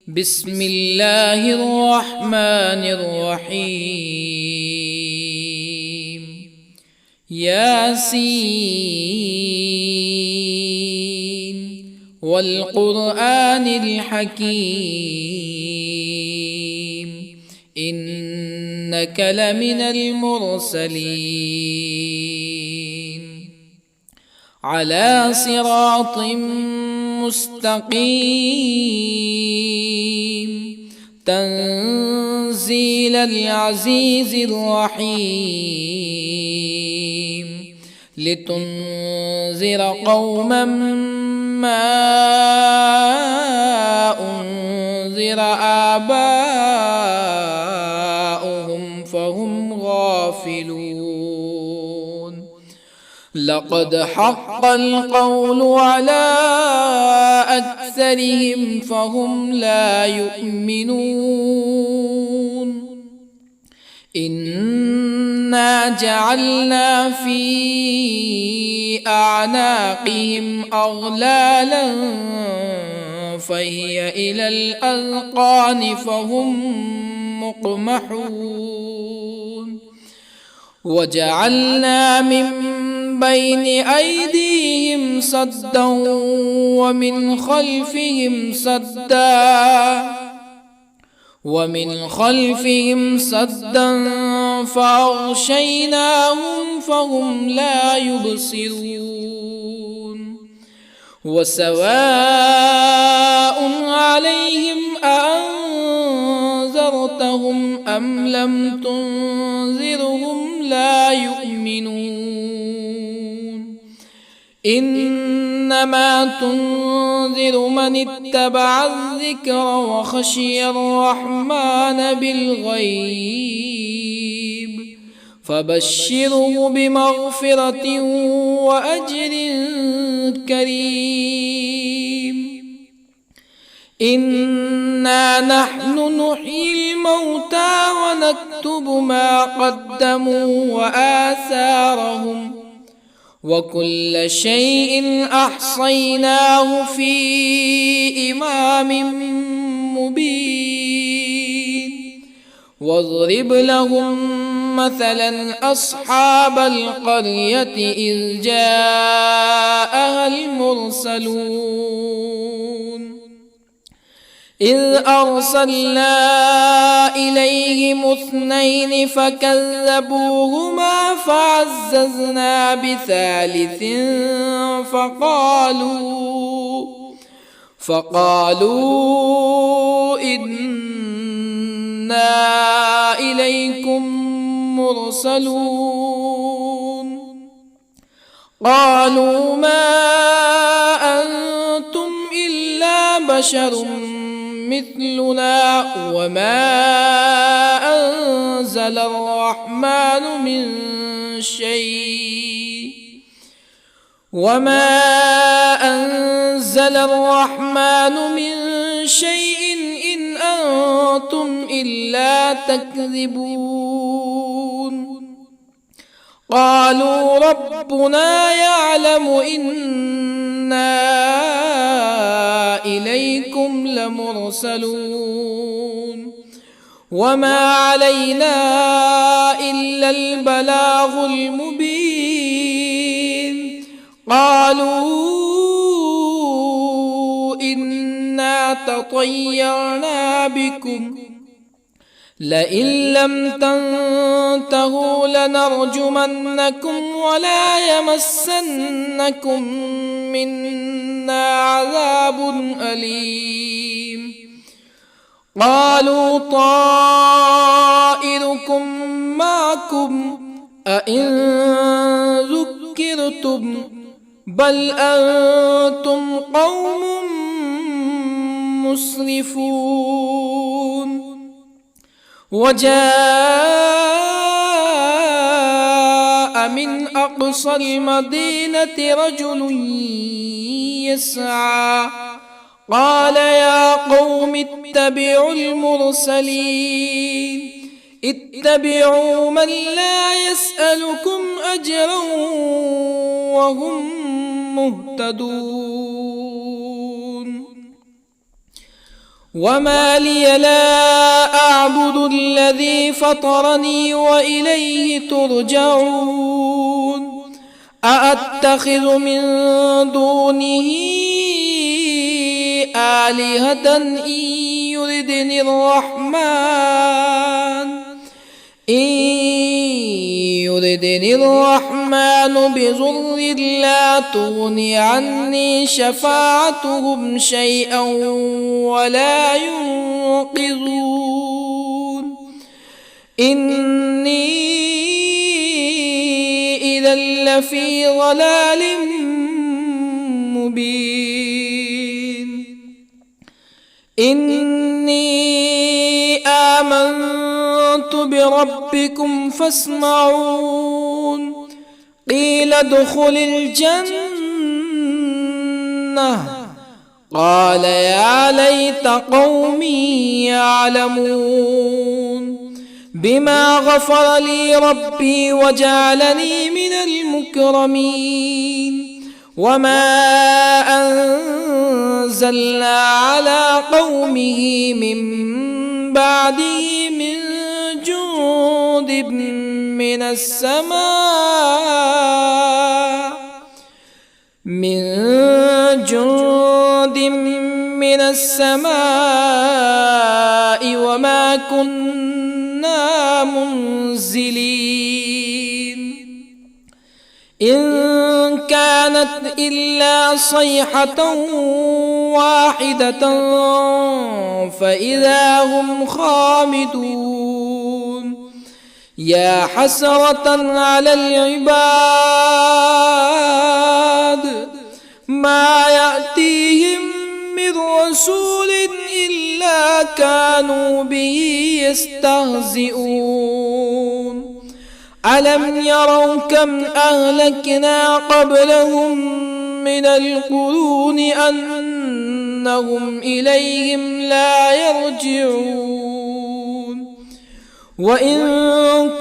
بسم الله الرحمن الرحيم. ياسين والقرآن الحكيم إنك لمن المرسلين على صراط مستقيم تنزيل العزيز الرحيم لتنذر قوما ما أنذر آباؤهم فهم غافلون. لقد حق القول على أكثرهم فهم لا يؤمنون. إنا جعلنا في أعناقهم أغلالا فهي إلى الأذقان فهم مقمحون. وجعلنا من بين أيديهم سدا ومن خلفهم سدا فأغشيناهم فهم لا يبصرون. وسواء عليهم أأنذرتهم أم لم تنذرهم لا يؤمنون. إنما تنذر من اتبع الذكر وخشي الرحمن بالغيب فبشره بمغفرة وأجر كريم. إنا نحن نحيي الموتى ونكتب ما قدموا وآثارهم وكل شيء أحصيناه في إمام مبين. واضرب لهم مثلا أصحاب القرية إذ جاءها المرسلون إذ أرسلنا إليهم اثنين فكذبوهما فعززنا بثالث فقالوا إنا إليكم مرسلون. قالوا ما أنتم إلا بشر مثلنا وما أنزل الرحمن من شيء إن أنتم إلا تكذبون. قالوا ربنا يعلم إنا إليكم لمرسلون وما علينا إلا البلاغ المبين. قالوا إنا تطيرنا بكم لئن لم تنتهوا لنرجمنكم ولا يمسنكم منا عذاب أليم. قالوا طائركم معكم أئن ذكرتم بل أنتم قوم مسرفون. وجاء من أقصى المدينة رجل يسعى قال يا قوم اتبعوا المرسلين اتبعوا من لا يسألكم أجرا وهم مهتدون. وما لي لا أعبد الذي فطرني وإليه ترجعون أأتخذ من دونه آلهة يردني الرحمن بضر لا تغن عني شفاعتهم شيئا ولا ينقذون إني إذا لفي ضلال مبين إني آمنت بربكم فاسمعون قيل ادخل الجنة قال يا ليت قومي يعلمون بما غفر لي ربي وجعلني من المكرمين وما أنزلنا على قومه من بعده من جند من السماء وما كنا منزلين إن كانت إلا صيحة واحدة فإذا هم خامدون يا حسرة على العباد ما يأتيهم من رسول إلا كانوا به يستهزئون ألم يروا كم أهلكنا قبلهم من القرون أنهم إليهم لا يرجعون وإن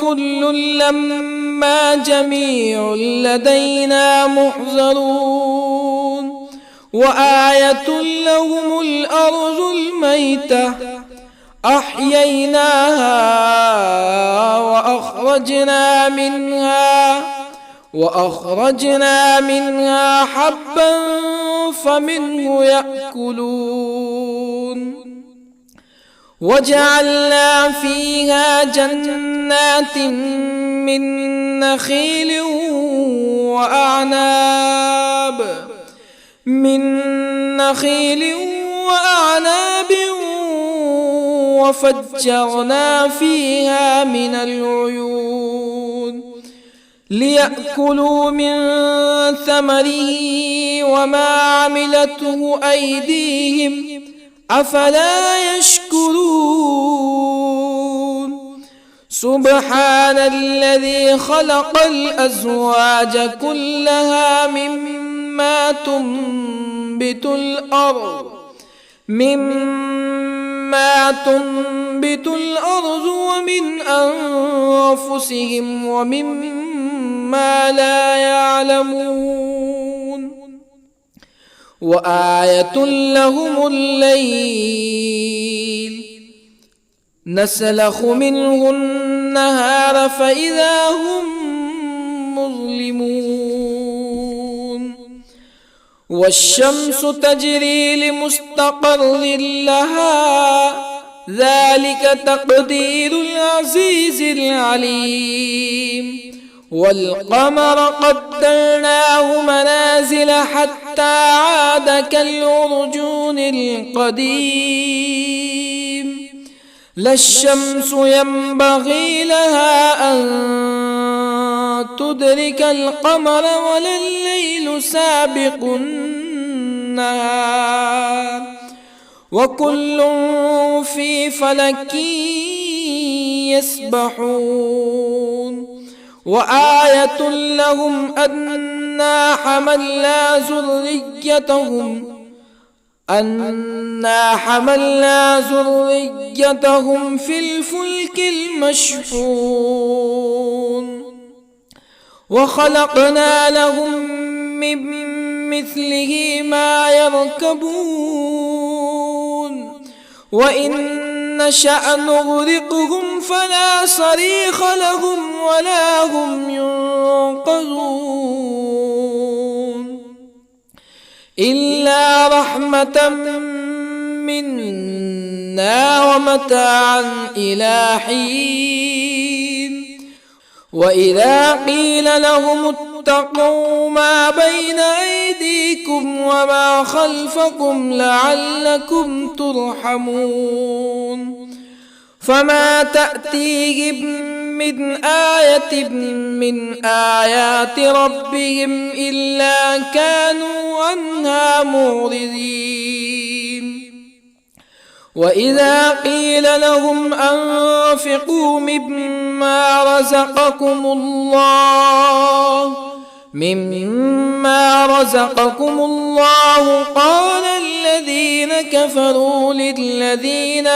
كل لما جميع لدينا محضرون وآية لهم الأرض الميتة أحييناها وأخرجنا منها حبا فمنه يأكلون وجعلنا فيها جنات من نخيل وأعناب وفجرنا فيها من العيون ليأكلوا من ثمره وما عملته أيديهم أفلا يشكرون سبحان الذي خلق الأزواج كلها مما تنبت الأرض ومن أنفسهم ومما لا يعلمون وآية لهم الليل نسلخ منه النهار فإذا هم مظلمون والشمس تجري لمستقر لها ذلك تقدير العزيز العليم والقمر قدرناه منازل حتى عاد كالعرجون القديم لا الشمس ينبغي لها أن تدرك القمر ولا الليل سابق النهار وكل في فلك يسبحون وآية لهم أنا حملنا ذريتهم في الفلك المشحون وخلقنا لهم من مثله ما يركبون وإن نشأ نغرقهم فلا صريخ لهم ولا هم ينقذون إلا رحمة منا ومتاعا إلى حين وإذا قيل لهم اتقوا ما بين أيديكم وما خلفكم لعلكم ترحمون فما تأتيهم من آية من آيات ربهم إلا كانوا عنها معرضين وإذا قيل لهم أنفقوا مما رزقكم الله قال الذين كفروا للذين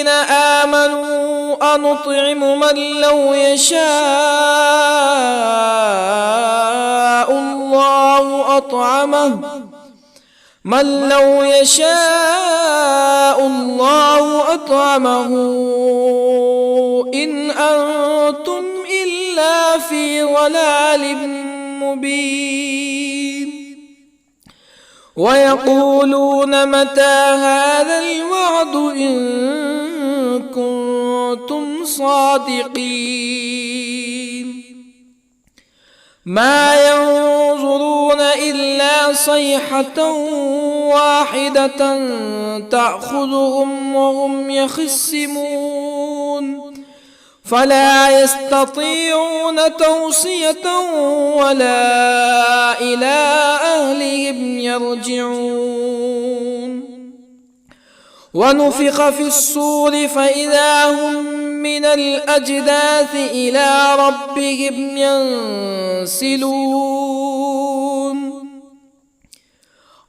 آمنوا أنطعم من لو يشاء الله أطعمه إن أنتم إلا في ضلال مبين ويقولون متى هذا الوعد إن كنتم صادقين ما ينظرون إلا صيحة واحدة تأخذهم وهم يخصمون فلا يستطيعون توصية ولا إلى أهلهم يرجعون ونفخ في الصور فإذا هم من الأجداث إلى ربهم ينسلون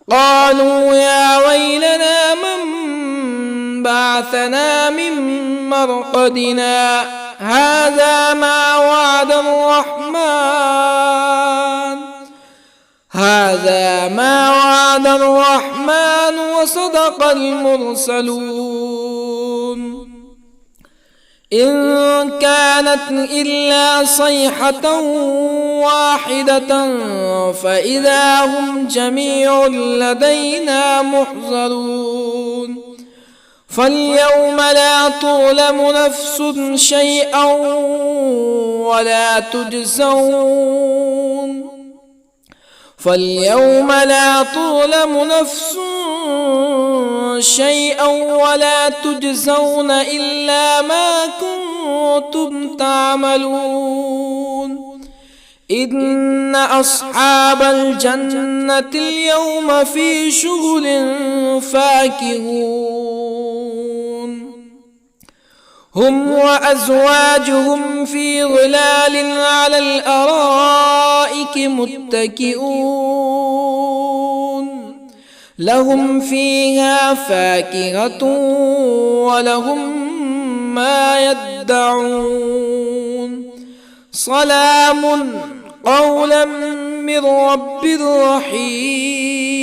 قالوا يا ويلنا من بعثنا من مرقدنا هذا ما وعد الرحمن وصدق المرسلون إن كانت إلا صيحة واحدة فإذا هم جميع لدينا محضرون فاليوم لا تظلم نفس شيئا ولا تجزون إلا ما كنتم تعملون إن أصحاب الجنة اليوم في شغل فاكهون هم وأزواجهم في ظلال على الأرائك متكئون لهم فيها فاكهة ولهم ما يدعون سلام قولا من رب رحيم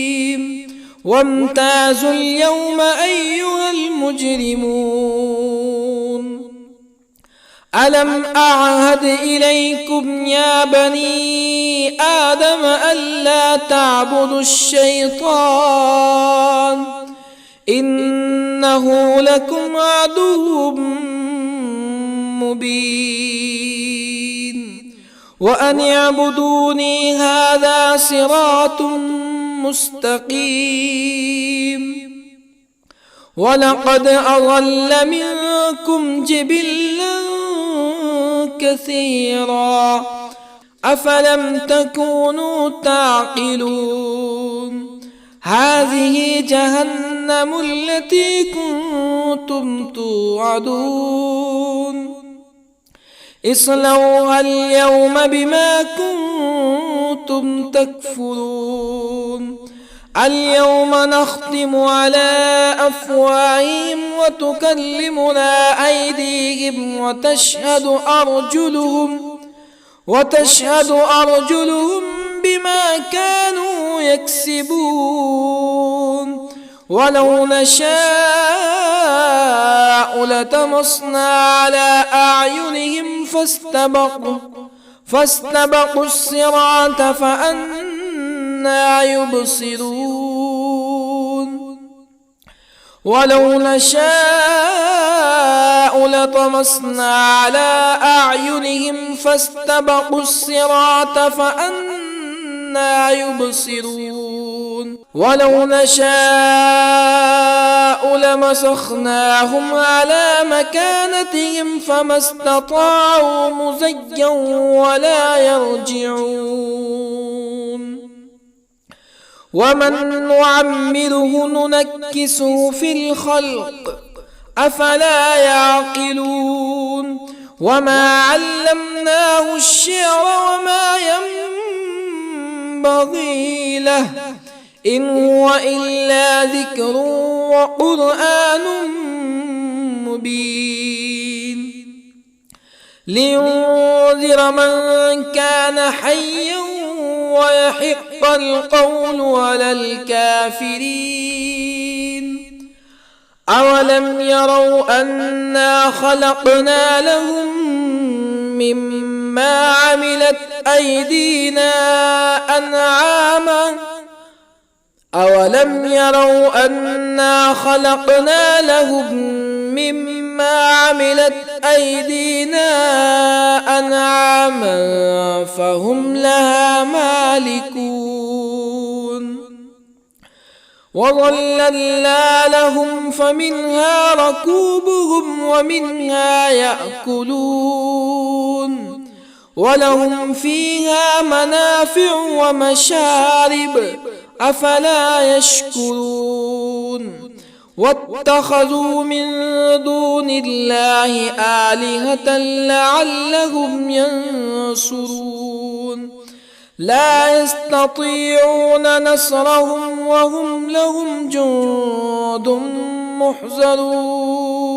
وامتازوا اليوم أيها المجرمون ألم أعهد إليكم يا بني آدم ألا تعبدوا الشيطان إنه لكم عدو مبين وأن اعبدوني هذا صراط مستقيم ولقد أضل منكم جبلا كثيرا أفلم تكونوا تعقلون هذه جهنم التي كنتم توعدون اصلوها اليوم بما كنتم تكفرون اليوم نختم على أفواههم وتكلمنا أيديهم وتشهد أرجلهم بما كانوا يكسبون ولو نشاء لطمسنا على أعينهم فاستبقوا الصراط فأنى يبصرون ولو نشاء لطمسنا على أعينهم فاستبقوا الصراط فأنى يبصرون ولو نشاء لمسخناهم على مكانتهم فما استطاعوا مزيا ولا يرجعون ومن نعمره ننكسه في الخلق أفلا يعقلون وما علمناه الشعر وما ينبغي له إن هو إلا ذكر وقرآن مبين لينذر من كان حيا ويحق القول على الكافرين أولم يروا أنا خلقنا لهم مما عملت أيدينا أنعاما أولم يروا أنا خلقنا لهم مما عملت أيدينا أنعاما فهم لها مالكون وظللنا لهم فمنها ركوبهم ومنها يأكلون ولهم فيها منافع ومشارب أفلا يشكرون واتخذوا من دون الله آلهة لعلهم ينصرون لا يستطيعون نصرهم وهم لهم جند محضرون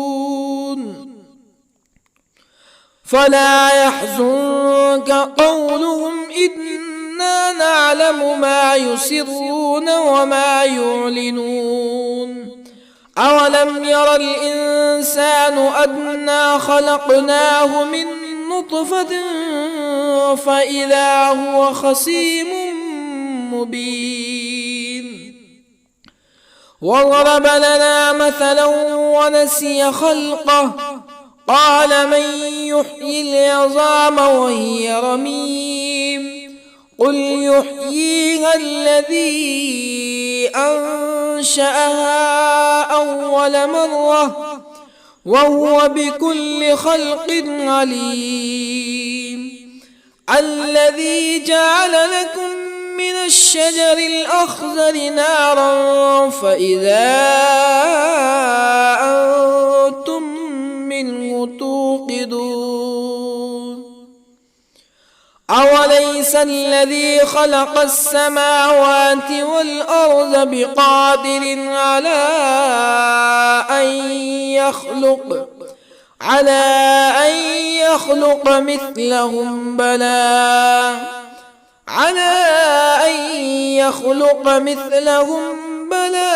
فلا يحزنك قولهم إنا نعلم ما يسرون وما يعلنون أولم ير الإنسان أنا خلقناه من نطفة فإذا هو خصيم مبين وضرب لنا مثلا ونسي خلقه قال من يحيي العظام وهي رميم قل يحييها الذي أنشأها أول مرة وهو بكل خلق عليم الذي جعل لكم من الشجر الأخضر نارا فإذا أنتم منه توقدون أوليس الذي خلق السماوات والأرض بقادر على أن يخلق مثلهم بلى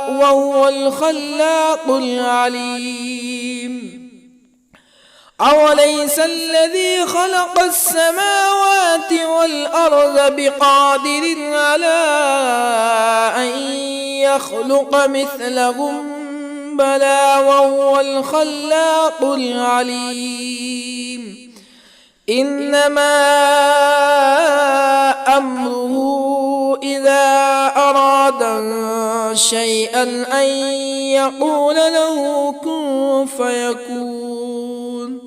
وهو الخلاق العليم أوليس الذي خلق السماوات والأرض بقادر على أن يخلق مثلهم بلى وهو الخلاق العليم إنما أمره إذا أراد شيئا أن يقول له كن فيكون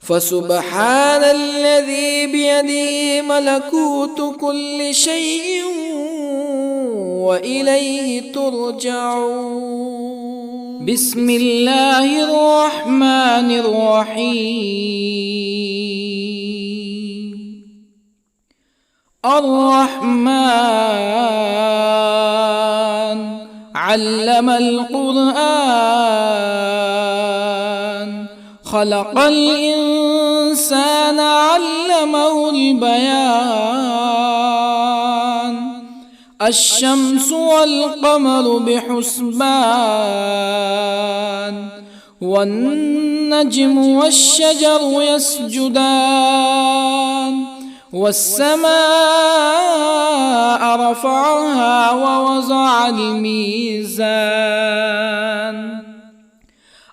فسبحان الذي بيده ملكوت كل شيء وإليه ترجعون بسم الله الرحمن الرحيم الرحمن علم القرآن خلق الإنسان علمه البيان الشمس والقمر بحسبان والنجم والشجر يسجدان والسماء رفعها ووضع الميزان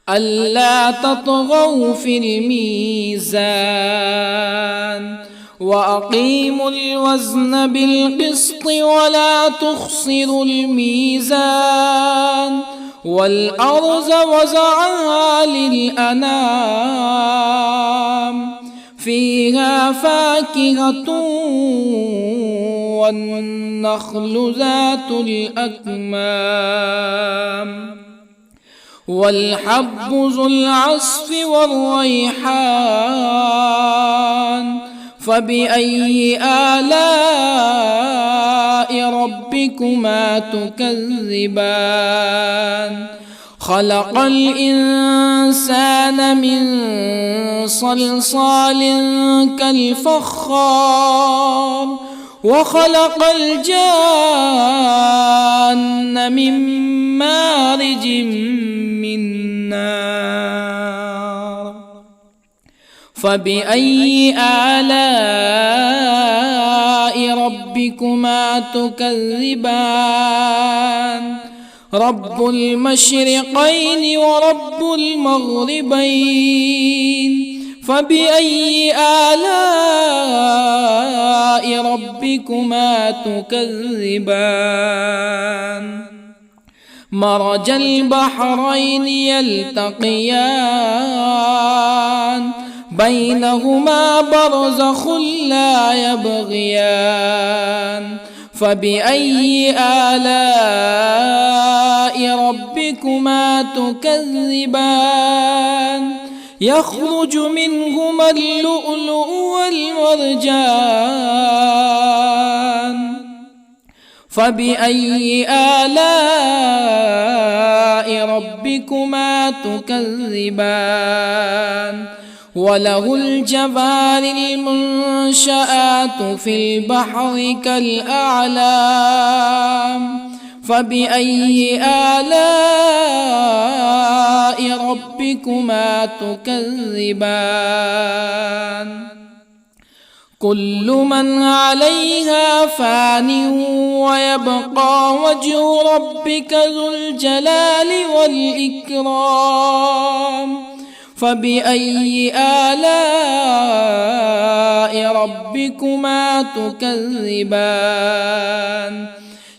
ألا تطغوا في الميزان وأقيموا الوزن بالقسط ولا تخسروا الميزان والأرض وضعها للأنام فيها فاكهة والنخل ذات الأكمام والحب ذو العصف والريحان فبأي آلاء ربكما تكذبان خلق الإنسان من صلصال كالفخار وخلق الجان من مارج من نار فبأي آلاء ربكما تكذبان رب المشرقين ورب المغربين فبأي آلاء ربكما تكذبان مرج البحرين يلتقيان بينهما برزخ لا يبغيان فبأي آلاء ربكما تكذبان يخرج منهما اللؤلؤ والمرجان فبأي آلاء ربكما تكذبان وله الجوار المنشآت في البحر كالأعلام فبأي آلاء ربكما تكذبان كل من عليها فان ويبقى وجه ربك ذو الجلال والإكرام فبأي آلاء ربكما تكذبان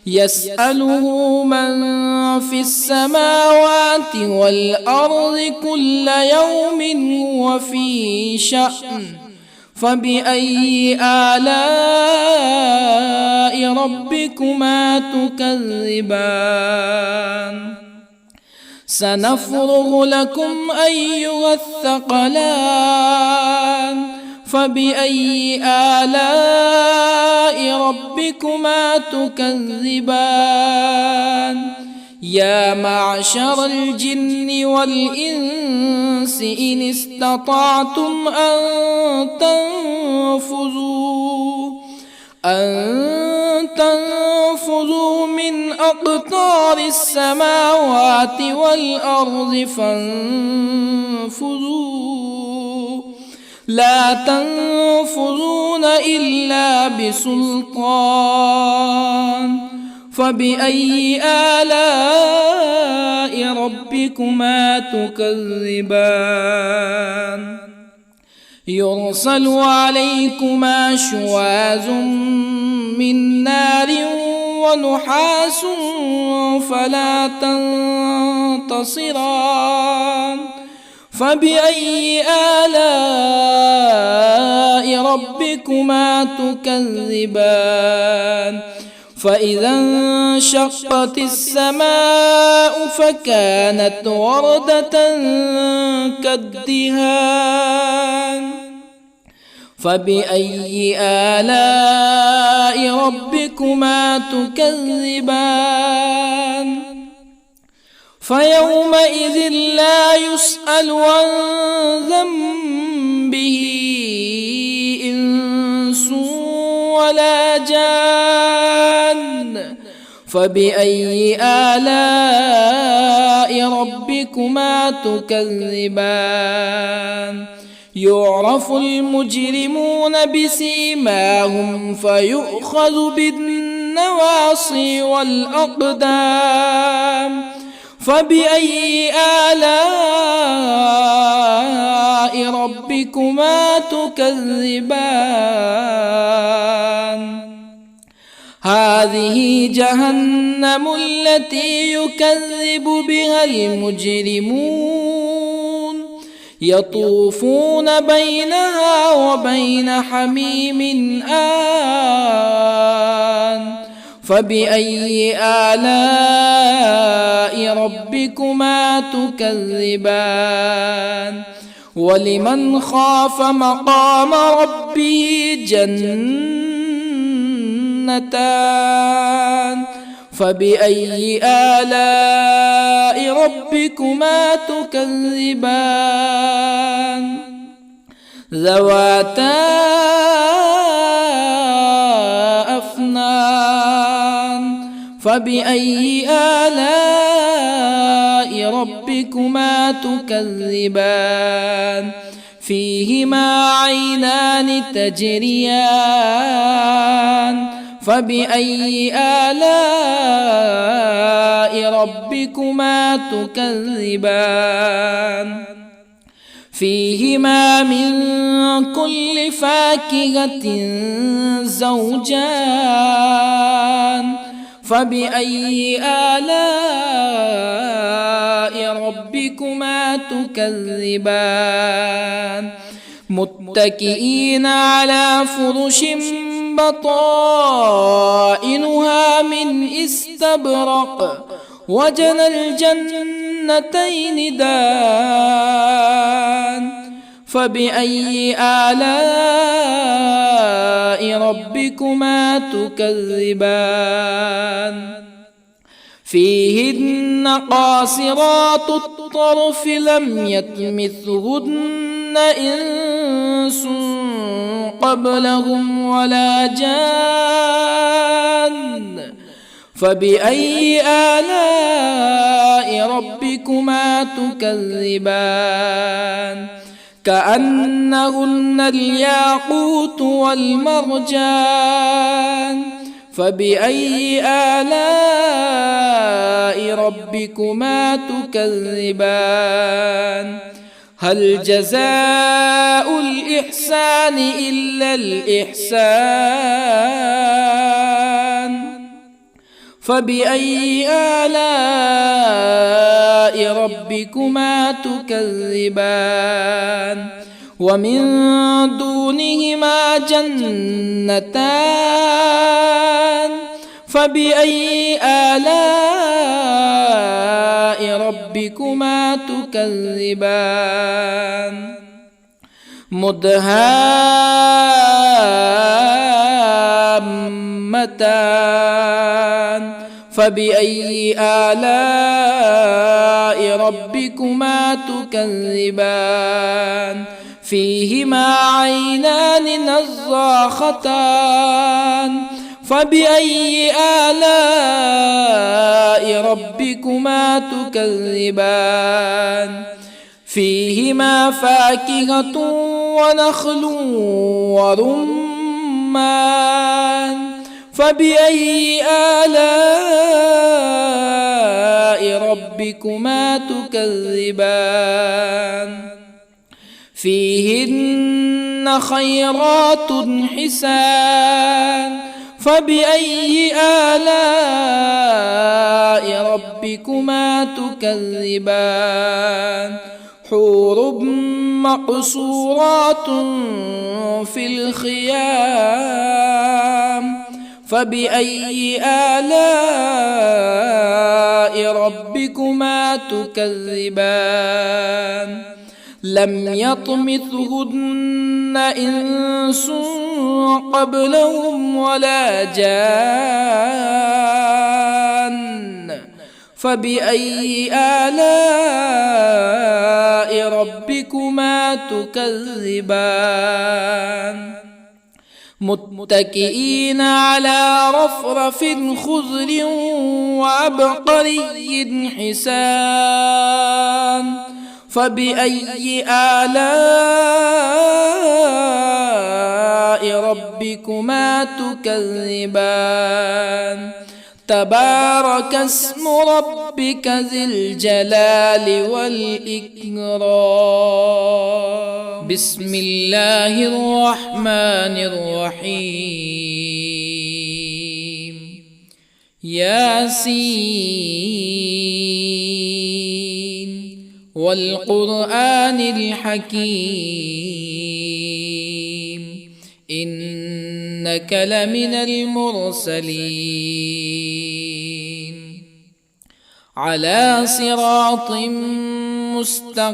يسأله من في السماوات والأرض كل يوم هو في شأن فبأي آلاء ربكما تكذبان سنفرغ لكم أيها الثقلان فبأي آلاء ربكما تكذبان يا معشر الجن والإنس إن استطعتم أن تنفذوا من أقطار السماوات والأرض فانفذوا لا تنفذون إلا بسلطان فبأي آلاء ربكما تكذبان يرسل عليكما شواظ من نار ونحاس فلا تنتصران فبأي آلاء ربكما تكذبان فإذا انشقت السماء فكانت وردة كالدهان فبأي آلاء ربكما تكذبان فيومئذ لا يسأل عن ذنبه إنس ولا جان. فبأي آلاء ربكما تكذبان؟ يعرف المجرمون بسيماهم فيؤخذ بالنواصي والأقدام. فبأي آلاء ربكما تكذبان؟ هذه جهنم التي يكذب بها المجرمون يطوفون بينها وبين حميم آن. فبأي آلاء ربكما تكذبان؟ ولمن خاف مقام ربه جنتان. فبأي آلاء ربكما تكذبان؟ ذواتا أفنان. فبأي آلاء ربكما تكذبان؟ فيهما عينان تجريان. فبأي آلاء ربكما تكذبان؟ فيهما من كل فاكهة زوجان. فبأي آلاء ربكما تكذبان؟ متكئين على فرش بطائنها من استبرق وجنى الجنتين دان. فبأي آلاء ربكما تكذبان؟ فيهن قاصرات الطرف لم يطمثهن إنس قبلهم ولا جان. فبأي آلاء ربكما تكذبان؟ كأنهن الياقوت والمرجان. فبأي آلاء ربكما تكذبان؟ هل جزاء الإحسان إلا الإحسان؟ فبأي آلاء ربكما تكذبان؟ ومن دونهما جنتان. فبأي آلاء ربكما تكذبان؟ مدهامتان. فبأي آلاء ربكما تكذبان؟ فيهما عينان نضاختان. فبأي آلاء ربكما تكذبان؟ فيهما فاكهة ونخل ورمان. فبأي آلاء ربكما تكذبان؟ فيهن خيرات حسان. فبأي آلاء ربكما تكذبان؟ حور مقصورات في الخيام. فبأي آلاء ربكما تكذبان؟ لم يطمثهن إنس قبلهم ولا جان. فبأي آلاء ربكما تكذبان متكئين على رفرف خضر وعبقري حسان فبأي آلاء ربكما تكذبان تبارك اسم ربك ذي الجلال والإكرام بسم الله الرحمن الرحيم ياسين والقرآن الحكيم إنك لمن المرسلين على صراط مستقيم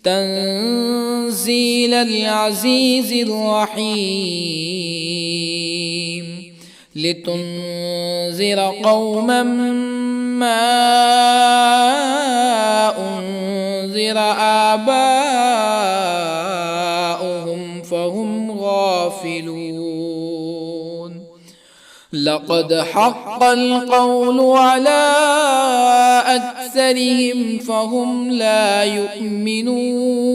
تنزيل العزيز الرحيم لتنذر قوما ما أنذر آباؤهم فهم غافلون لقد حق القول على أكثرهم فهم لا يؤمنون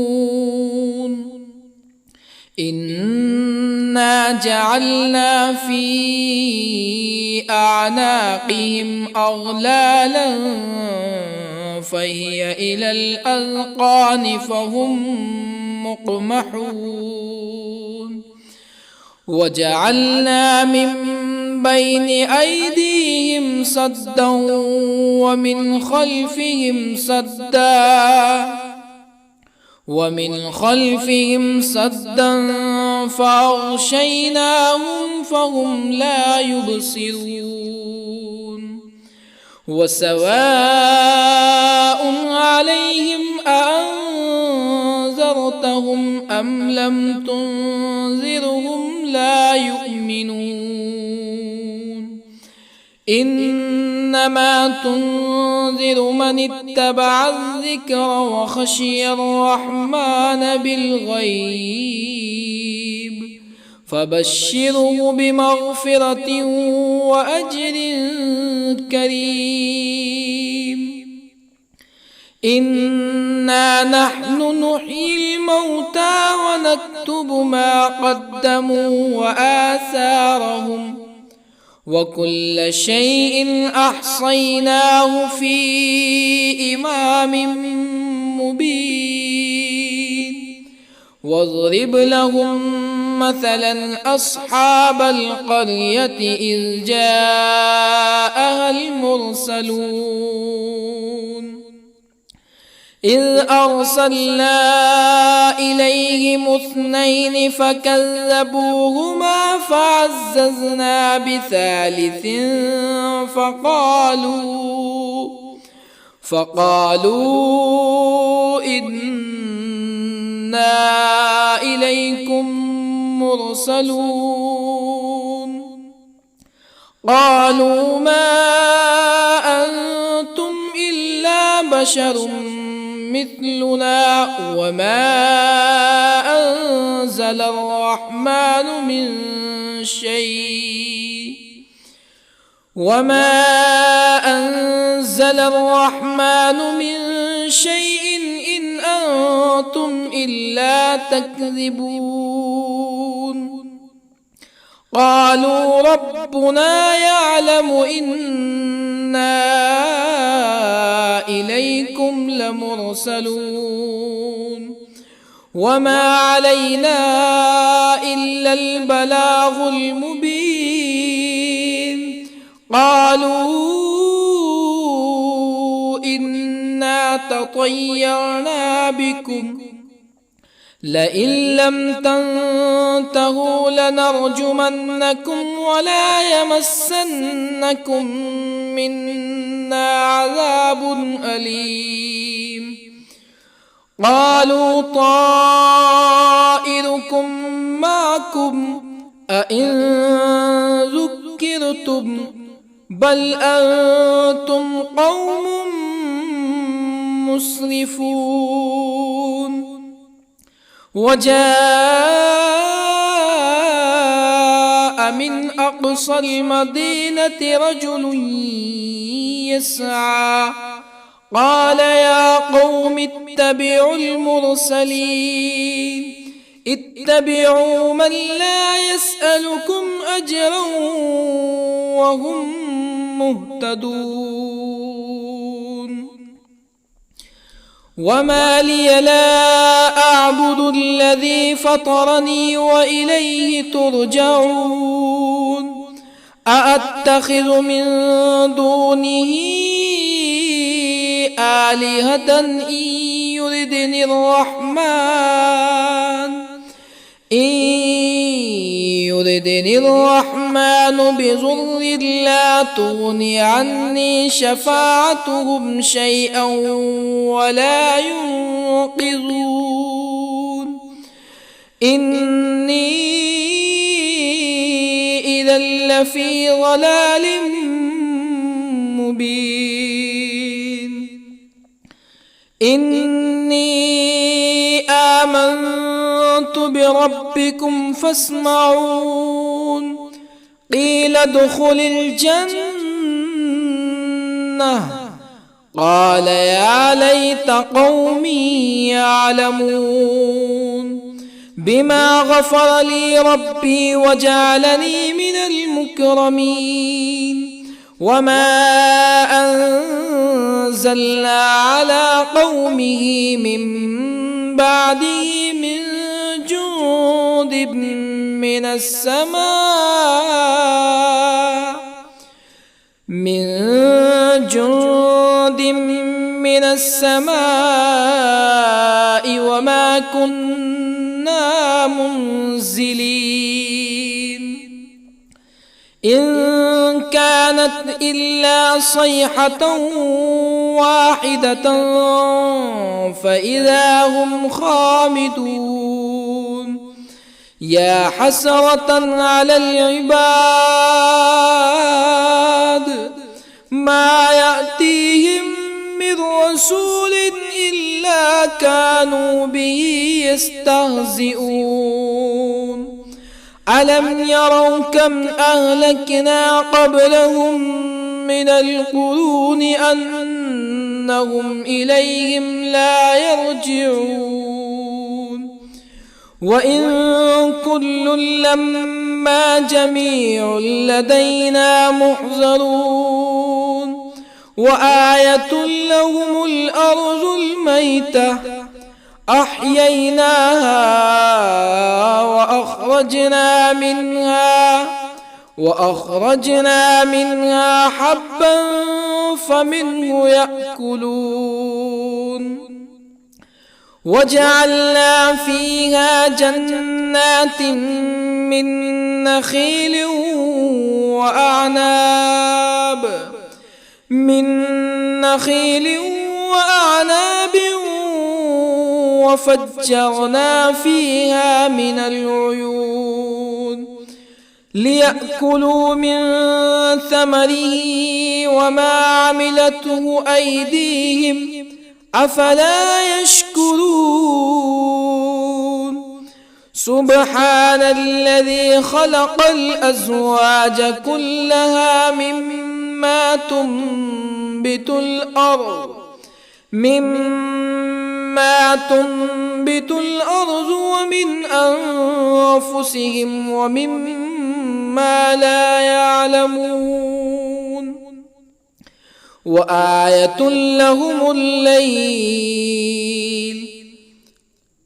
إنا جعلنا في أعناقهم أغلالا فهي إلى الأذقان فهم مقمحون وجعلنا من بين أيديهم سدا ومن خلفهم سدا فأغشيناهم فهم لا يبصرون وسواء عليهم أأنذرتهم أم لم تنذرهم لا يؤمنون إنما تنذر من اتبع الذكر وخشي الرحمن بالغيب فبشره بمغفرة وأجر كريم إنا نحن نحيي الموتى ونكتب ما قدموا وآثارهم وكل شيء أحصيناه في إمام مبين واضرب لهم مثلا أصحاب القرية إذ جاءها المرسلون إذ أرسلنا إليهم اثنين فكذبوهما فعززنا بثالث فقالوا إنا إليكم مرسلون قالوا ما أنتم إلا بشر مثلنا وما أنزل الرحمن من شيء إن أنتم إلا تكذبون قالوا ربنا يعلم إنا إليكم لمرسلون وما علينا إلا البلاغ المبين قالوا إنا تطيرنا بكم لئن لم تنتهوا لنرجمنكم ولا يمسنكم منا عذاب أليم قالوا طائركم معكم أئن ذكرتم بل أنتم قوم مسرفون. وجاء من أقصى المدينة رجل يسعى قال يا قوم اتبعوا المرسلين اتبعوا من لا يسألكم أجرا وهم مهتدون. وما لي لا أعبد الذي فطرني وإليه ترجعون. أأتخذ من دونه آلهة إن يردني الرحمن بضر لا تغني عني شفاعتهم شيئا ولا ينقذون. إني إذا لفي ضلال مبين. إني آمنت بربكم فاسمعون. قيل ادخل الجنة قال يا ليت قومي يعلمون. بما غفر لي ربي وجعلني من المكرمين. وما أنزلنا على قومه من بعده من جند من السماء وما كنا منزلين. إن كانت إلا صيحة واحدة فإذا هم خامدون. يا حسرة على العباد ما يأتيهم من رسول إلا كانوا به يستهزئون. ألم يروا كم أهلكنا قبلهم من القرون أنهم إليهم لا يرجعون. وإن كل لما جميع لدينا محضرون. وآية لهم الأرض الميتة أحييناها وأخرجنا منها حبا فمنه يأكلون. وجعلنا فيها جنات من نخيل وأعناب وفجرنا فيها من العيون ليأكلوا من ثمره وما عملته أيديهم أفلا يشكرون. سبحان الذي خلق الأزواج كلها مما تنبت الأرض ومن أنفسهم ومما لا يعلمون. وآية لهم الليل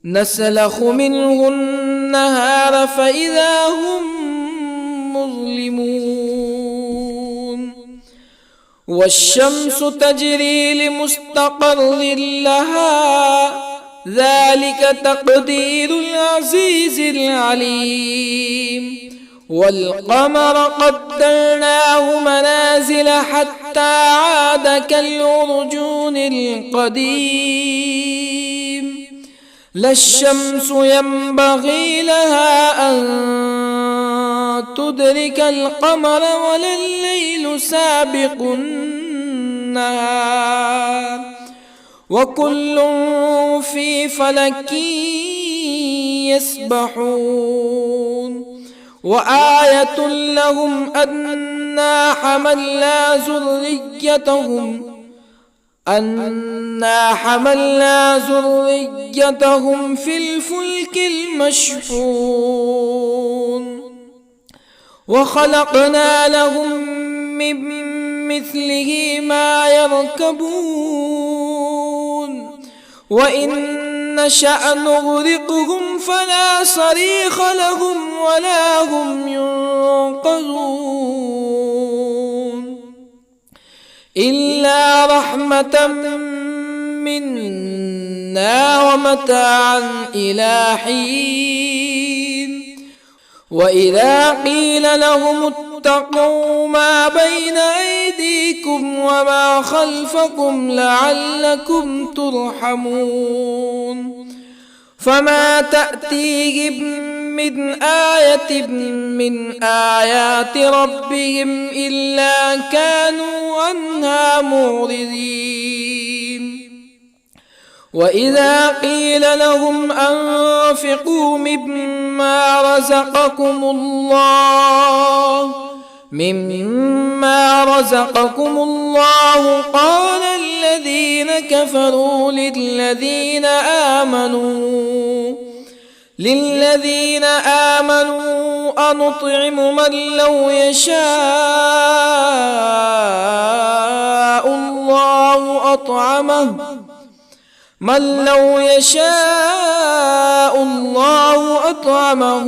نسلخ منه النهار فإذا هم مظلمون. والشمس تجري لمستقر لها ذلك تقدير العزيز العليم. والقمر قدرناه منازل حتى عاد كالعرجون القديم. لا الشمس ينبغي لها أن تدرك القمر ولا الليل سابق النهار وكل في فلك يسبحون وآية لهم أنا حملنا ذريتهم في الفلك المشحون وخلقنا لهم من مثله ما يركبون وإن نشأ نغرقهم فلا صريخ لهم ولا هم ينقذون إلا رحمة منا ومتاعا إلى حين وإذا قيل لهم اتقوا ما بين أيديكم وما خلفكم لعلكم ترحمون فما تأتيهم من آية من آيات ربهم إلا كانوا عنها معرضين وإذا قيل لهم أنفقوا مما رزقكم الله قال الذين كفروا للذين آمنوا أنطعم من لو يشاء الله أطعمه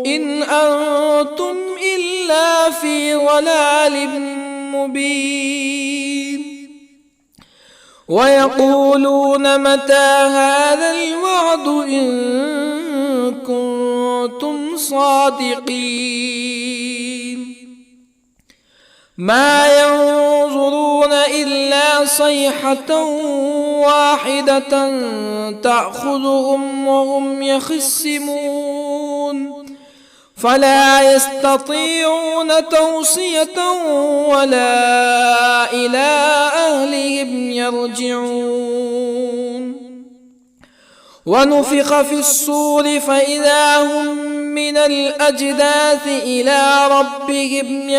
إن أنتم إلا في ضلال مبين ويقولون متى هذا الوعد إن كنتم صادقين ما ينظرون إلا صيحة واحدة تأخذهم وهم يخصمون فلا يستطيعون توصية ولا إلى أهلهم يرجعون ونفخ في الصور فإذا هم من الأجداث إلى ربهم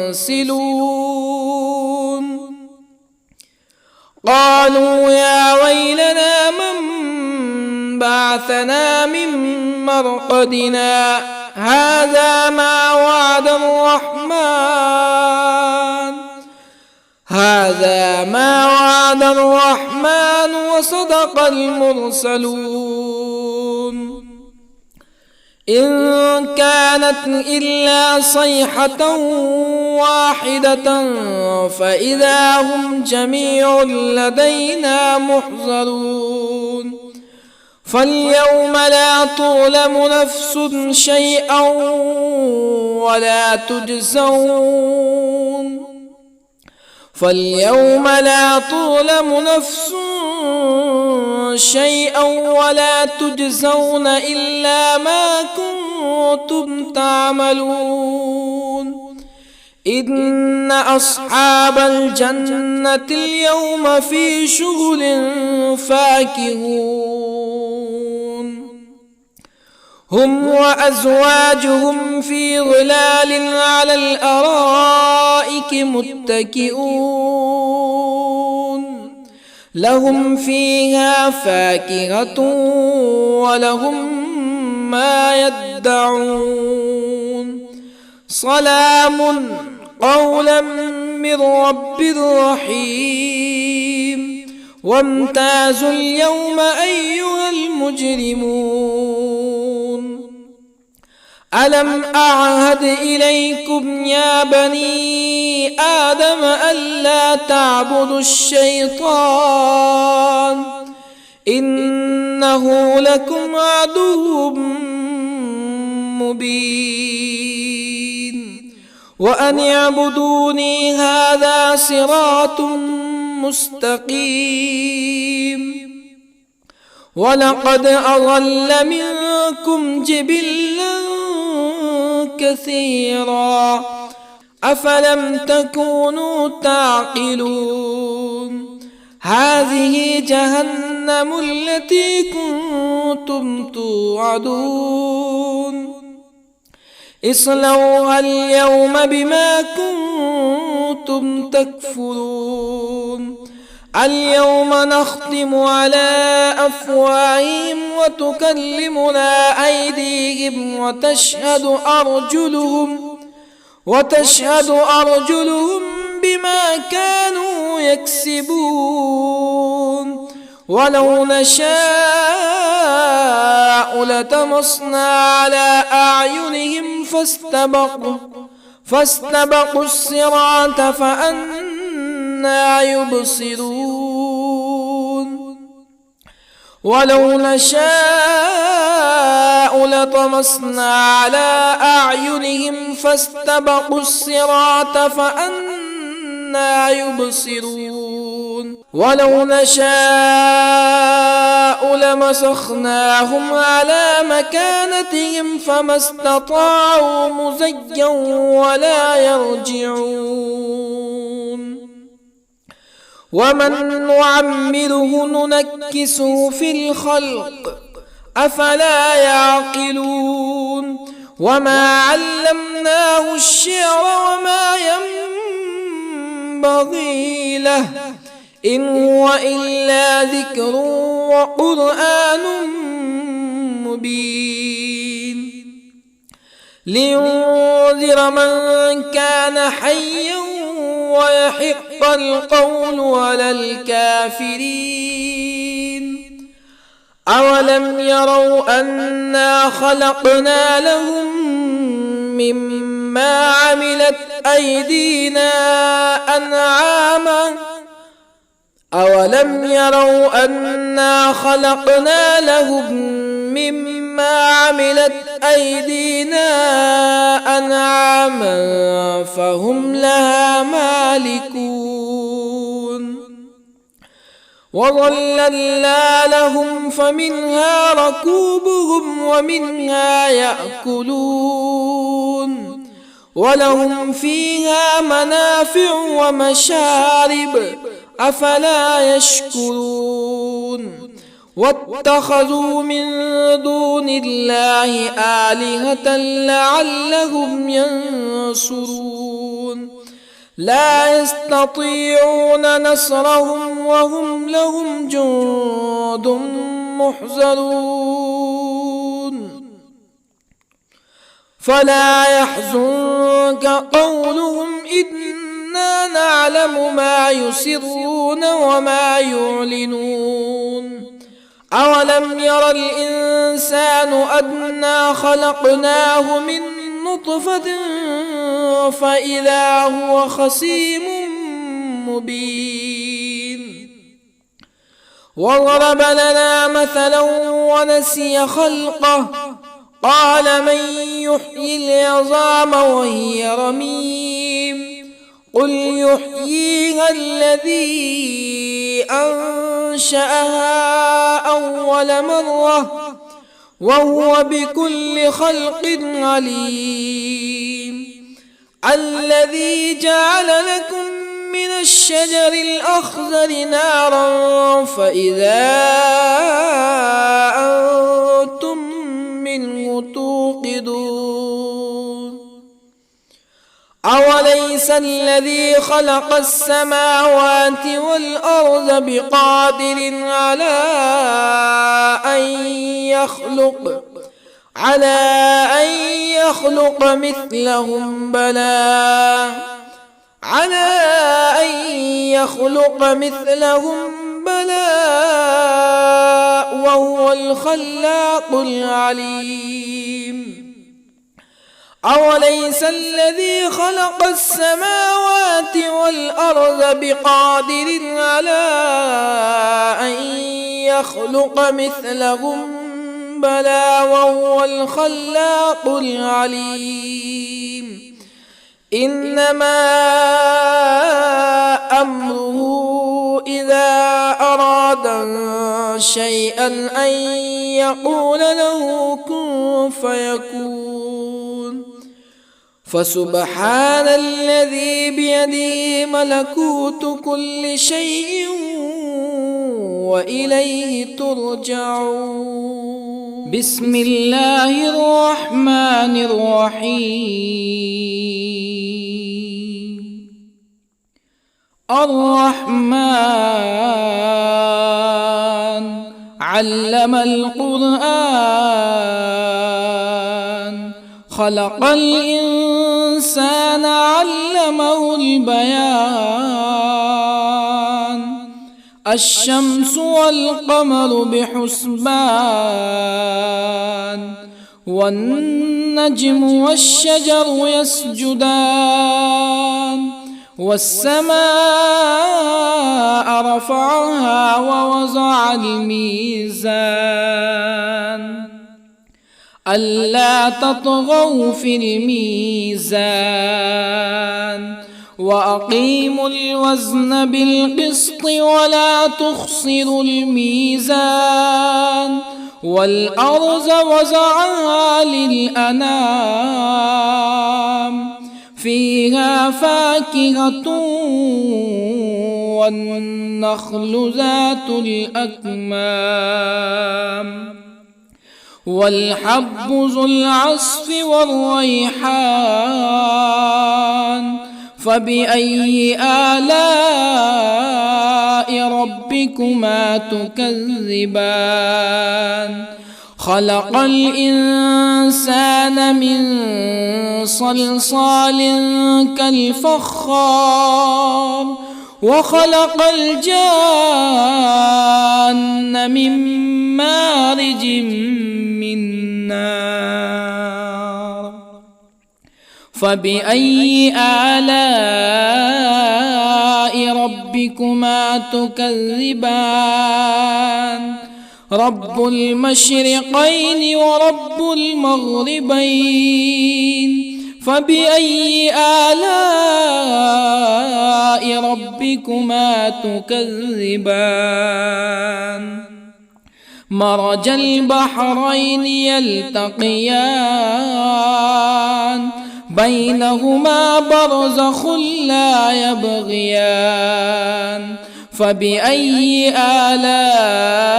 ينسلون قالوا يا ويلنا من بعثنا من مرقدنا هذا ما وعد الرحمن وصدق المرسلون إن كانت إلا صيحة واحدة فإذا هم جميع لدينا محضرون فاليوم لا تظلم نفس شيئا ولا تجزون إلا ما كنتم تعملون إن أصحاب الجنة اليوم في شغل فاكهون هم وأزواجهم في ظلال على الأرائك متكئون لهم فيها فاكهة ولهم ما يدعون سلام قولا من رب رحيم وامتازوا اليوم أيها المجرمون ألم أعهد إليكم يا بني آدم ألا تعبدوا الشيطان إنه لكم عدو مبين وأن اعبدوني هذا صراط مستقيم ولقد أضل منكم جبلا كثيرا أفلم تكونوا تعقلون هذه جهنم التي كنتم توعدون اصلوها اليوم بما كنتم تكفرون اليوم نختم على أفواههم وتكلمنا أيديهم وتشهد أرجلهم بما كانوا يكسبون ولو نشاء لطمسنا على أعينهم فاستبقوا الصراط فأنى يبصرون ولو نشاء لطمسنا على أعينهم فاستبقوا الصراط فأنى يبصرون ولو نشاء لمسخناهم على مكانتهم فما استطاعوا مزيا ولا يرجعون ومن نعمره ننكسه في الخلق أفلا يعقلون وما علمناه الشعر وما ينبغي له إن هو إلا ذكر وقرآن مبين لينذر من كان حيا ويحق القول على الكافرين أولم يروا أنا خلقنا لهم مما عملت أيدينا أنعاما أولم يروا أنا خلقنا لهم مما عملت أيدينا أنعاما فهم لها مالكون وظللنا لهم فمنها ركوبهم ومنها يأكلون ولهم فيها منافع ومشارب أفلا يشكرون واتخذوا من دون الله آلهة لعلهم ينصرون لا يستطيعون نصرهم وهم لهم جند محضرون فلا يحزنك قولهم إنا نعلم ما يسرون وما يعلنون أولم ير الإنسان أنا خلقناه من نطفة فإذا هو خصيم مبين وضرب لنا مثلا ونسي خلقه قال من يحيي العظام وهي رميم قل يحييها الذي أنشأها أول مرة وهو بكل خلق عليم الذي جعل لكم من الشجر الأخضر نارا فإذا أنتم منه توقدون أوليس الذي خلق السماوات والأرض بقادر على أن يخلق مثلهم بلى وهو الخلاق العليم أوليس الذي خلق السماوات والأرض بقادر على أن يخلق مثلهم بلى وهو الخلاق العليم إنما أمره إذا أراد شيئا أن يقول له كن فيكون فسبحان الذي بيده ملكوت كل شيء وإليه ترجعون. بسم الله الرحمن الرحيم. الرحمن علم القرآن، خلق الإنسان علمه البيان. الشمس والقمر بحسبان، والنجم والشجر يسجدان. والسماء رفعها ووضع الميزان، ألا تطغوا في الميزان، وأقيموا الوزن بالقسط ولا تخسروا الميزان. والأرض وضعها للأنام، فيها فاكهة والنخل ذات الأكمام، والحب ذو العصف والريحان. فبأي آلاء ربكما تكذبان؟ خلق الإنسان من صلصال كالفخار، وخلق الجان من مارج من نار. فبأي آلاء ربكما تكذبان؟ رب المشرقين ورب المغربين. فبأي آلاء ربكما تكذبان؟ مرج البحرين يلتقيان، بينهما برزخ لا يبغيان. فبأي آلاء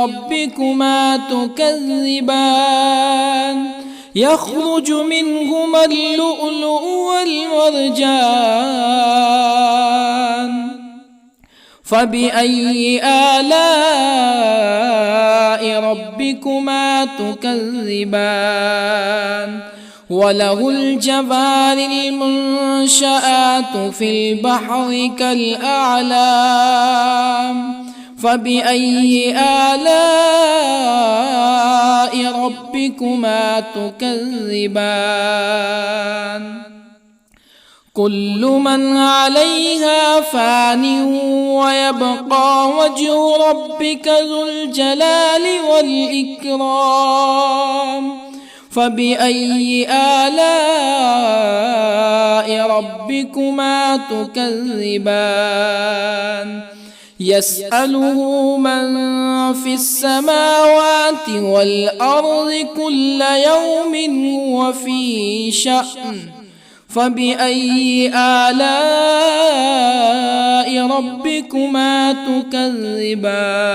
ربكما تكذبان؟ يخرج منهما اللؤلؤ والمرجان. فبأي آلاء ربكما تكذبان؟ وله الجوار المنشآت في البحر كالأعلام. فبأي آلاء ربكما تكذبان؟ كل من عليها فان، ويبقى وجه ربك ذو الجلال والإكرام. فبأي آلاء ربكما تكذبان؟ يسأله من في السماوات والأرض كل يوم هو في شأن. فبأي آلاء ربكما تكذبان؟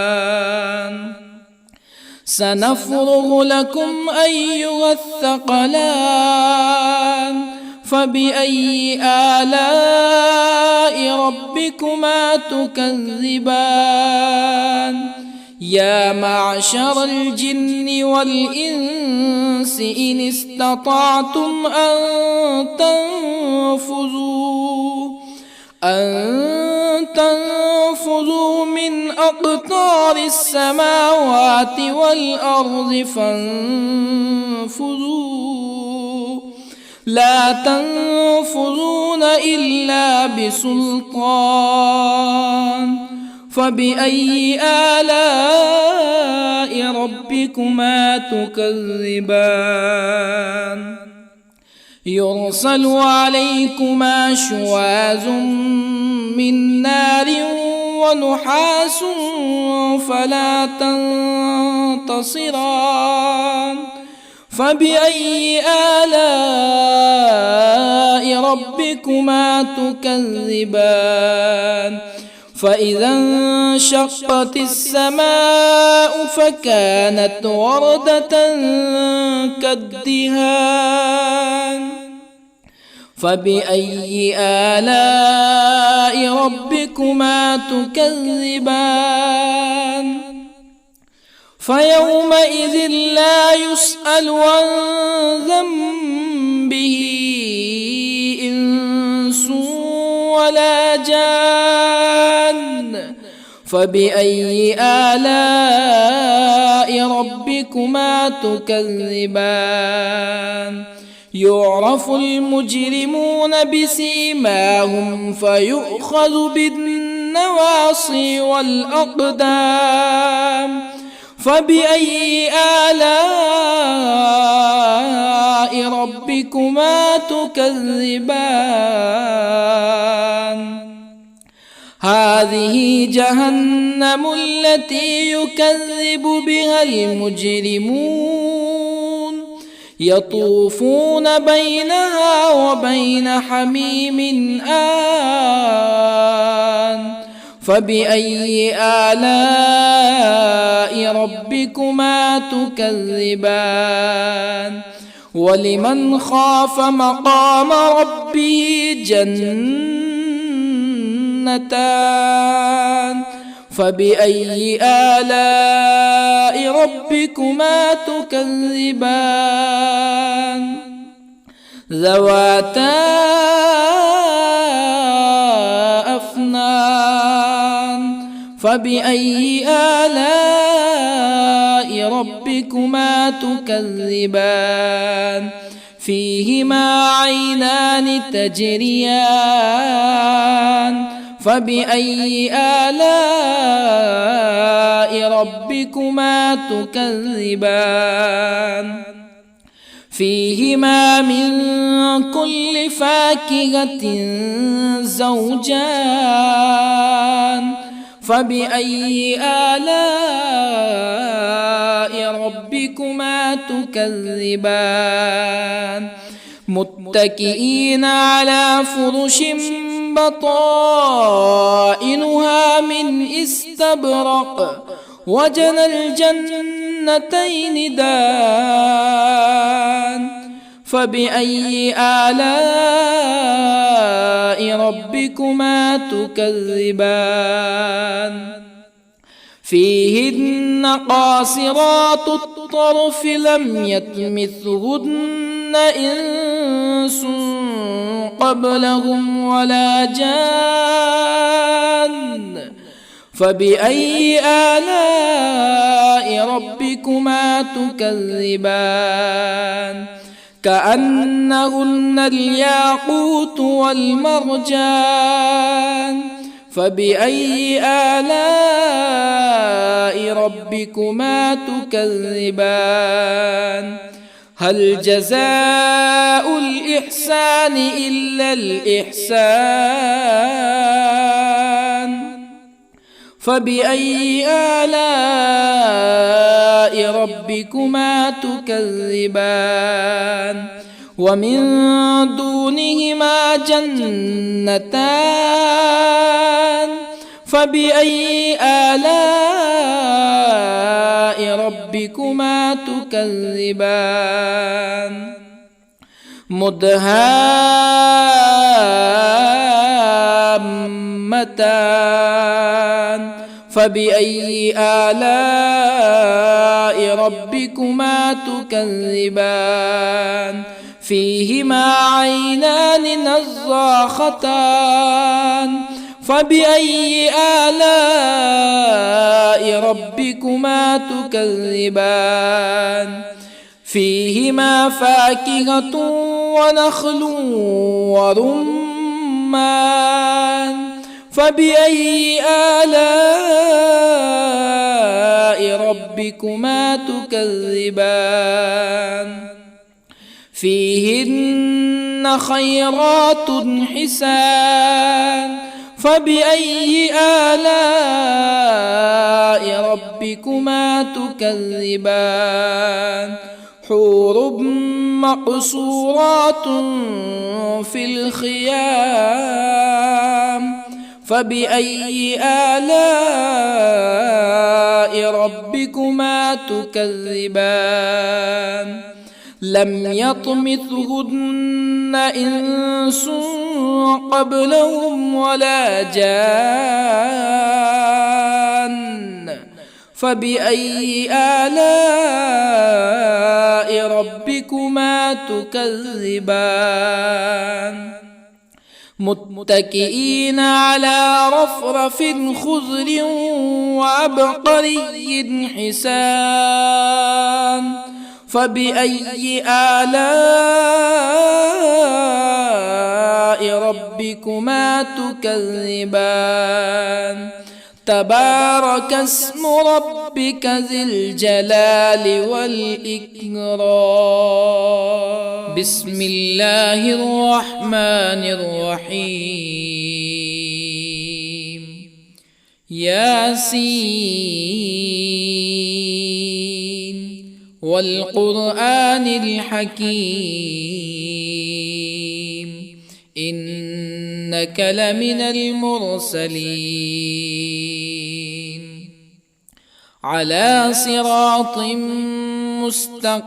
سنفرغ لكم أيها الثقلان. فبأي آلاء ربكما تكذبان؟ يا معشر الجن والإنس إن استطعتم أن تنفذوا من أقطار السماوات والأرض فانفذوا، لا تنفذون إلا بسلطان. فبأي آلاء ربكما تكذبان؟ يرسل عليكما شواظ من نار ونحاس فلا تنتصران. فبأي آلاء ربكما تكذبان فإذا انشقت السماء فكانت وردة كالدهان فبأي آلاء ربكما تكذبان فيومئذ لا يسأل عن ذنبه إنس ولا جان فبأي آلاء ربكما تكذبان يعرف المجرمون بسيماهم فيؤخذ بالنواصي والأقدام فبأي آلاء ربكما تكذبان هذه جهنم التي يكذب بها المجرمون يطوفون بينها وبين حميم آن فبأي آلاء ربكما تكذبان ولمن خاف مقام ربه جنتان فبأي آلاء ربكما تكذبان ذواتا أفنان فبأي آلاء ربكما تكذبان فيهما عينان تجريان فبأي آلاء ربكما تكذبان فيهما من كل فاكهة زوجان فبأي آلاء ربكما تكذبان متكئين على فرش بطائنها من استبرق وجنى الجنتين دان فبأي آلاء ربكما تكذبان فيهن قاصرات الطرف لم يطمثهن إنس قبلهم ولا جان فبأي آلاء ربكما تكذبان كأنهن الياقوت والمرجان فبأي آلاء ربكما تكذبان هل جزاء الإحسان إلا الإحسان فبأي آلاء ربكما تكذبان ومن دونهما جنتان فبأي آلاء ربكما تكذبان مدهامتان فبأي آلاء ربكما تكذبان فيهما عينان نضاختان فبأي آلاء ربكما تكذبان فيهما فاكهة ونخل ورمان فبأي آلاء ربكما تكذبان فيهن خيرات حسان فبأي آلاء ربكما تكذبان حور مقصورات في الخيام فبأي آلاء ربكما تكذبان لم يطمثهن إنس قبلهم ولا جان فبأي آلاء ربكما تكذبان متكئين على رفرف خضر وعبقري حسان فبأي آلاء ربكما تكذبان تبارك اسم ربك ذي الجلال والإكرام بسم الله الرحمن الرحيم ياسين والقرآن الحكيم إنك لمن المرسلين على صراط مستقيم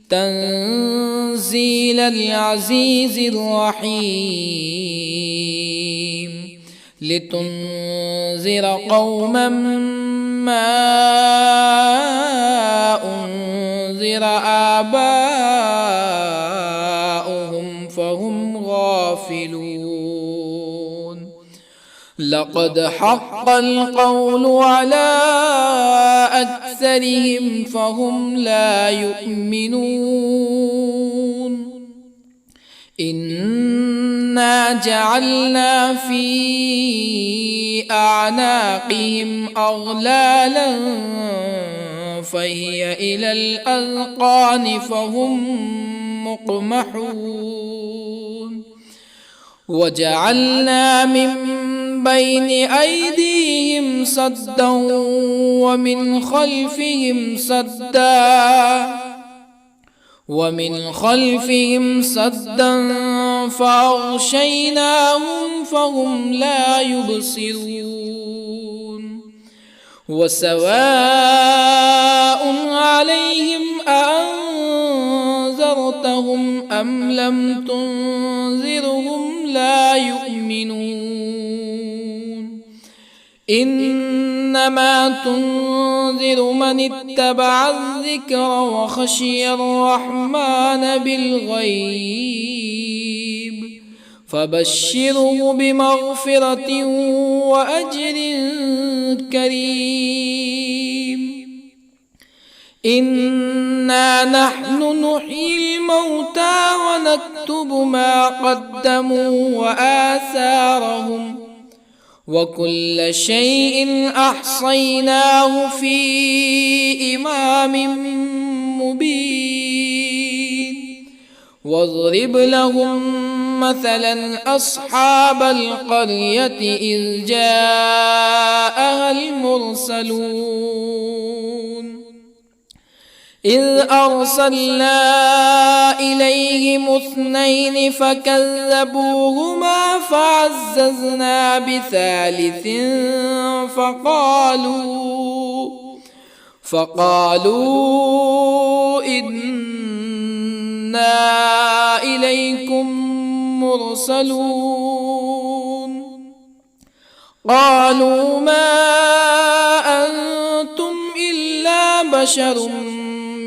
تنزيل العزيز الرحيم لتنذر قوما ما أنذر آباؤهم فهم غافلون لقد حق القول على أكثرهم فهم لا يؤمنون إنا جعلنا في أعناقهم أغلالا فهي إلى الأذقان فهم مقمحون وجعلنا من بين أيديهم سدا ومن خلفهم سدا فأغشيناهم فهم لا يبصرون وسواء عليهم أأنذرتهم أم لم تنذرهم لا يؤمنون إنما تنذر من اتبع الذكر وخشي الرحمن بالغيب فبشره بمغفرة وأجر كريم إنا نحن نحيي الموتى ونكتب ما قدموا وآثارهم وكل شيء أحصيناه في إمام مبين واضرب لهم مثلا أصحاب القرية إذ جاءها المرسلون إذ أرسلنا إليهم اثنين فكذبوهما فعززنا بثالث فقالوا إنا إليكم مرسلون قالوا ما أنتم إلا بشر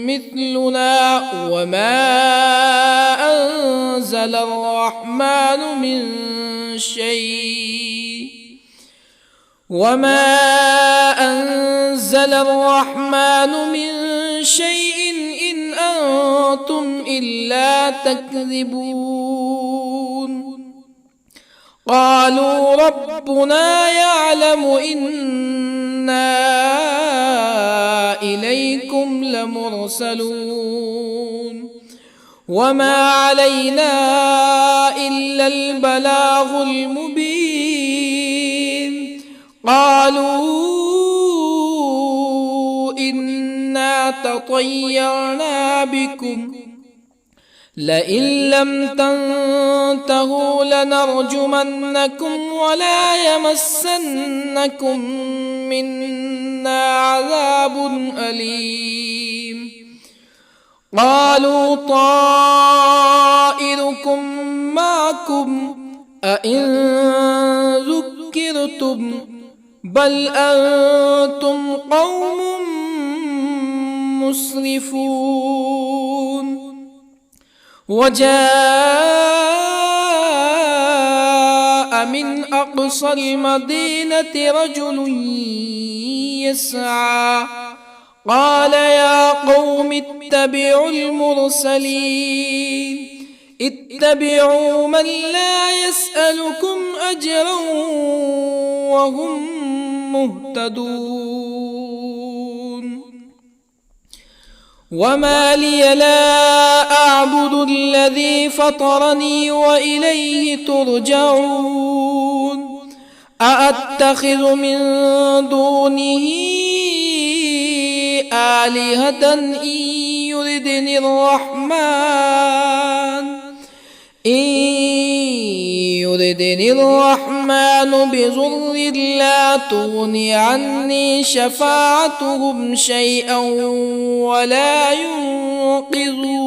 مثلنا وما أنزل الرحمن من شيء إن أنتم إلا تكذبون قالوا ربنا يعلم إنا إليكم لمرسلون وما علينا إلا البلاغ المبين قالوا إنا تطيرنا بكم لئن لم تنتهوا لنرجمنكم ولا يمسنكم منا عذاب أليم قالوا طائركم معكم أئن ذكرتم بل أنتم قوم مسرفون وجاء من أقصى المدينة رجل يسعى قال يا قوم اتبعوا المرسلين اتبعوا من لا يسألكم أجرا وهم مهتدون وما لي لا أعبد الذي فطرني وإليه ترجعون أأتخذ من دونه آلهة إن يردني الرحمن بضر لا تغني عني شفاعتهم شيئا ولا ينقذون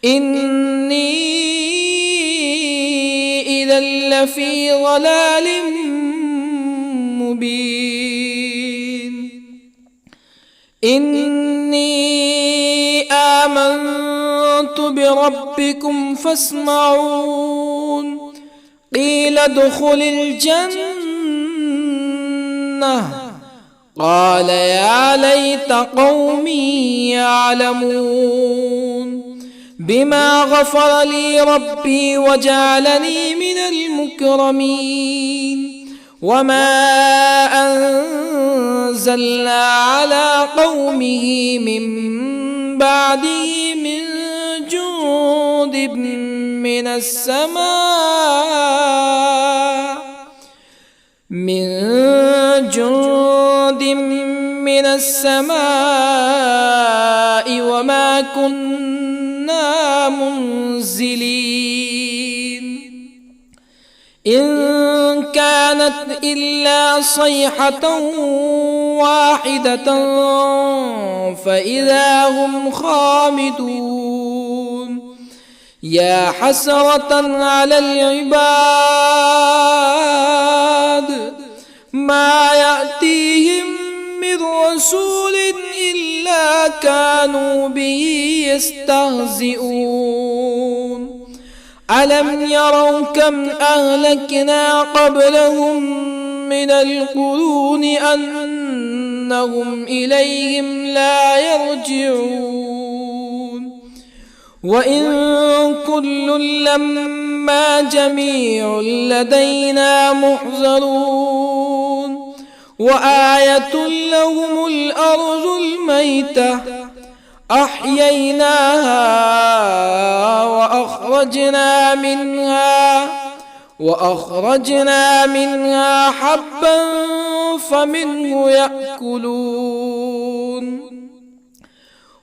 إني إذا لفي ضلال مبين إني آمنت بربكم فاسمعون قيل ادخل الجنة قال يا ليت قومي يعلمون بما غفر لي ربي وجعلني من المكرمين وما أنزلنا على قومه من بعده من جند من السماء وما كنا منزلين إن كانت إلا صيحة واحدة فإذا هم خامدون يا حسرة على العباد ما يأتيهم من رسول إلا كانوا به يستهزئون ألم يروا كم أهلكنا قبلهم من القرون أنهم إليهم لا يرجعون وإن كل لما جميع لدينا محضرون وآية لهم الأرض الميتة أحييناها وأخرجنا منها حبا فمنه يأكلون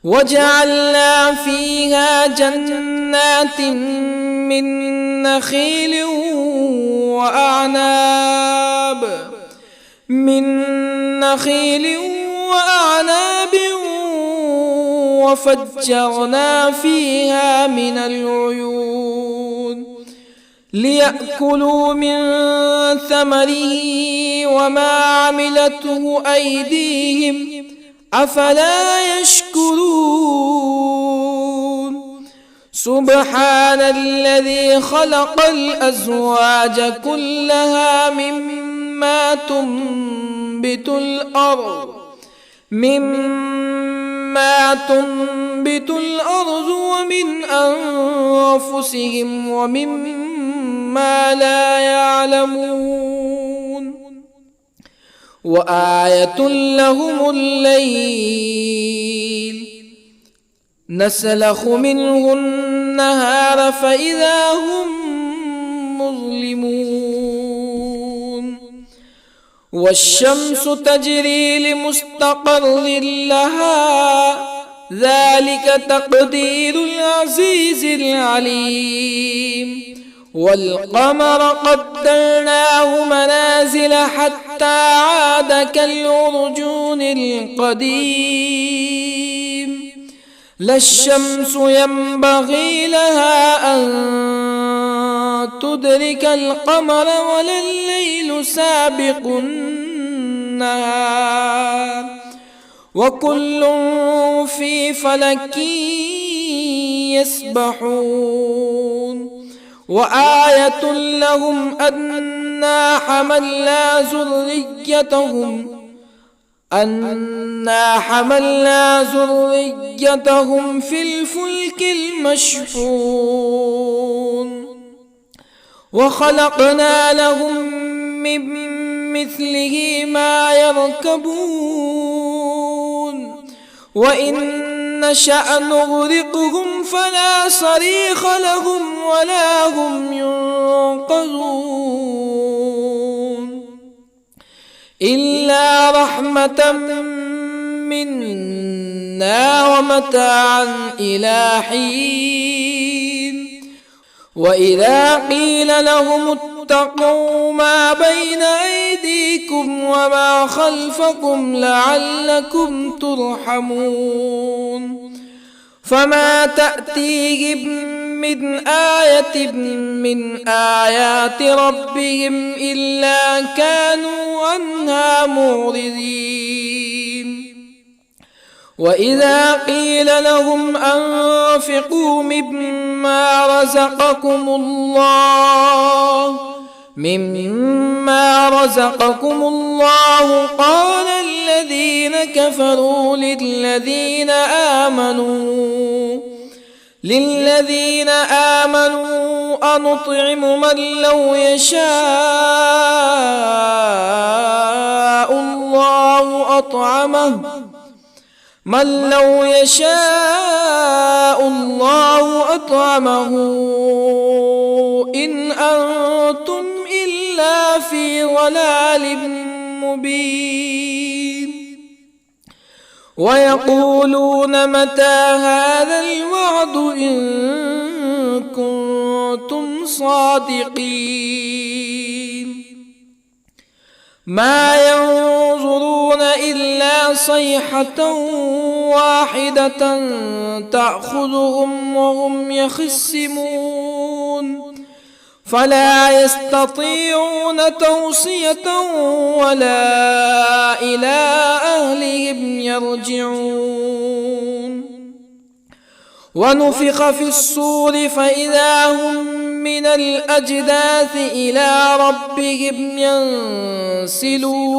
وجعلنا فيها جنات من نخيل وأعناب وفجرنا فيها من العيون ليأكلوا من ثمره وما عملته أيديهم أفلا يشكرون سبحان الذي خلق الأزواج كلها مما تنبت الأرض ومن أنفسهم ومما لا يعلمون وآية لهم الليل نسلخ منه النهار فإذا هم مظلمون والشمس تجري لمستقر لها ذلك تقدير العزيز العليم والقمر قدرناه منازل حتى عاد كالعرجون القديم لا الشمس ينبغي لها أن تدرك القمر ولا الليل سابق النهار وكل في فلك يسبحون وآية لهم أنا حملنا ذريتهم في الفلك المشحون وخلقنا لهم من مثله ما يركبون وإن نشأ نغرقهم فلا صريخ لهم ولا هم ينقذون إلا رحمة منا ومتاعا إلى حين وإذا قيل لهم اتقوا ما بين أيديكم وما خلفكم لعلكم ترحمون فما تأتيهم من آية من آيات ربهم إلا كانوا عنها معرضين وإذا قيل لهم أنفقوا مما رزقكم الله قال الذين كفروا للذين آمنوا أنطعم من لو يشاء الله أطعمه إن أنتم إلا في ضلال مبين ويقولون متى هذا الوعد إن كنتم صادقين ما ينظرون إلا صيحة واحدة تأخذهم وهم يخصمون فلا يستطيعون توصية ولا إلى أهلهم يرجعون ونفخ في الصور فإذا هم من الأجداث إلى ربهم ينسلون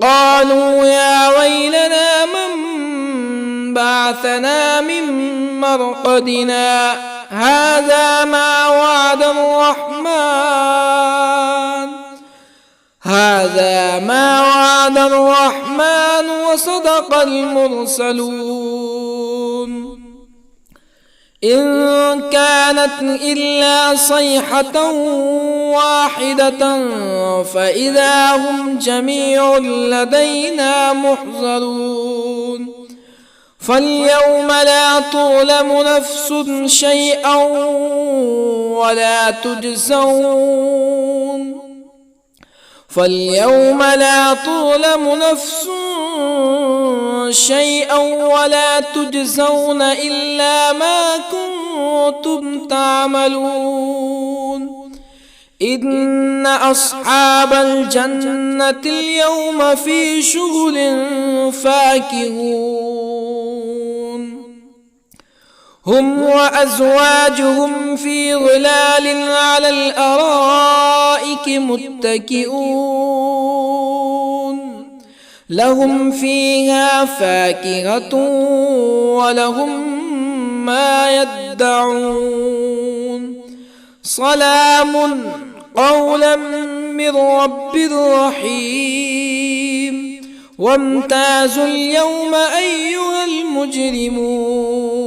قالوا يا ويلنا من بعثنا من مرقدنا هذا ما وعد الرحمن وصدق المرسلون إن كانت إلا صيحة واحدة فإذا هم جميع لدينا محضرون فاليوم لا تظلم نفس شيئا ولا تجزون إلا ما كنتم تعملون إن أصحاب الجنة اليوم في شغل فاكهون هم وأزواجهم في ظلال على الأرائك متكئون لهم فيها فاكهة ولهم ما يدعون سلام قولا من رب رحيم وامتازوا اليوم أيها المجرمون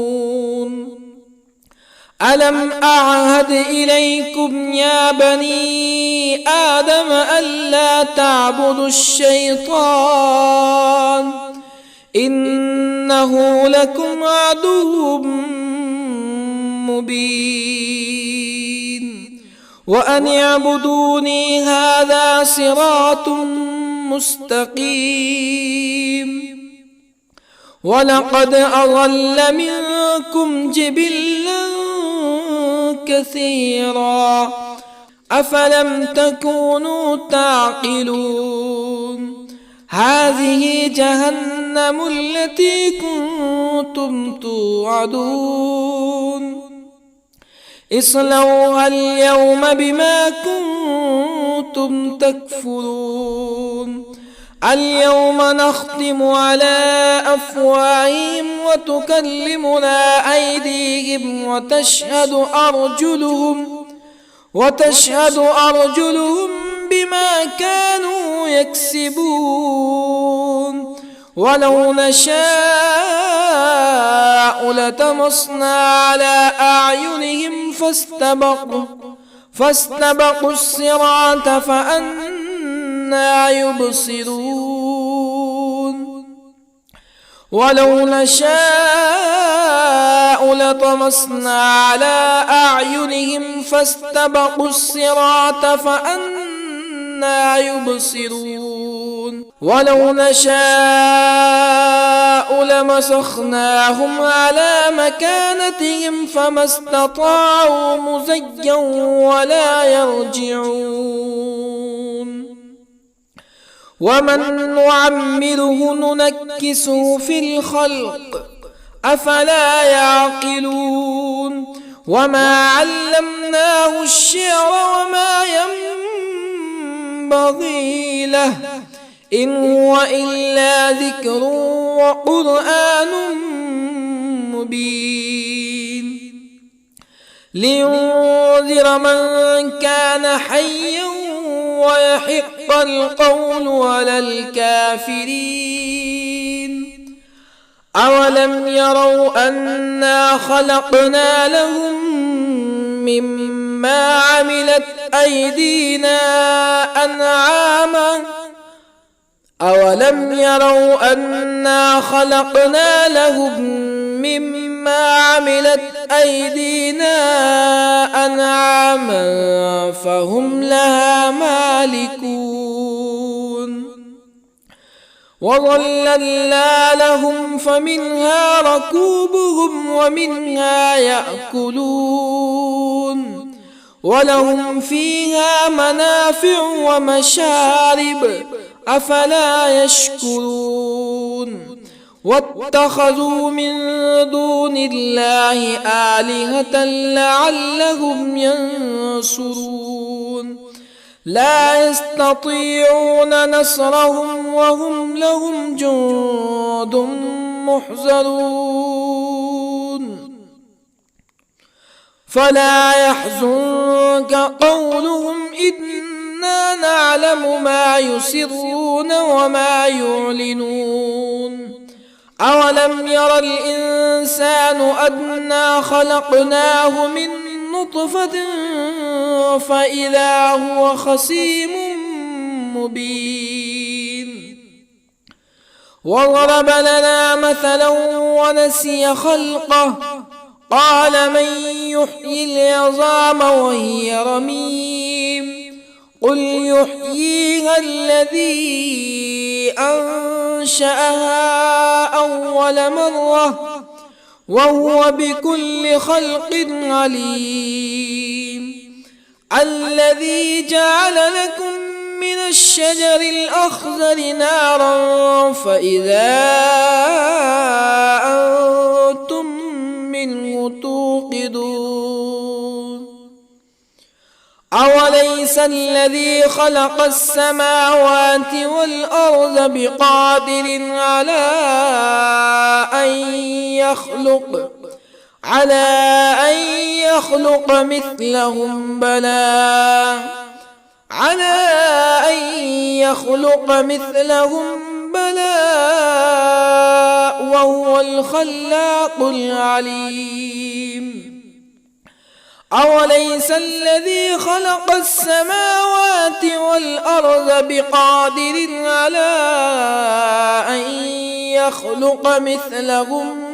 ألم أعهد إليكم يا بني آدم ألا تعبدوا الشيطان إنه لكم عدو مبين وأن اعبدوني هذا صراط مستقيم ولقد أضل منكم جبلا كثيرا أفلم تكونوا تعقلون هذه جهنم التي كنتم توعدون اصلوها اليوم بما كنتم تكفرون اليوم نختم على أفواههم وتكلمنا أيديهم وتشهد أرجلهم بما كانوا يكسبون ولو نشاء لطمسنا على أعينهم فاستبقوا الصراط فأنى يبصرون ولو نشاء لطمسنا على أعينهم فاستبقوا الصراط فأنى يبصرون ولو نشاء لمسخناهم على مكانتهم فما استطاعوا مزيا ولا يرجعون ومن نعمره ننكسه في الخلق أفلا يعقلون وما علمناه الشعر وما ينبغي له إن هو إلا ذكر وقرآن مبين لينذر من كان حيا ويحق القول على الكافرين أولم يروا أنا خلقنا لهم مما عملت أيدينا أنعاما أولم يروا أنا خلقنا لهم مما عملت أيدينا أنعاما فهم لها مالكون وظللنا لهم فمنها ركوبهم ومنها يأكلون ولهم فيها منافع ومشارب أفلا يشكرون واتخذوا من دون الله آلهة لعلهم ينصرون لا يستطيعون نصرهم وهم لهم جند محضرون فلا يحزنك قولهم إنا نعلم ما يسرون وما يعلنون أولم ير الإنسان أنا خلقناه من نطفة فإذا هو خصيم مبين وضرب لنا مثلا ونسي خلقه قال من يحيي العظام وهي رميم قل يحييها الذي أنشأها أول مرة وهو بكل خلق عليم الذي جعل لكم من الشجر الأخضر نارا فإذا أنتم منه توقدون أوليس الذي خلق السماوات والأرض بقادر على أن يخلق مثلهم بلى وهو الخلاق العليم أوليس الذي خلق السماوات والأرض بقادر على أن يخلق مثلهم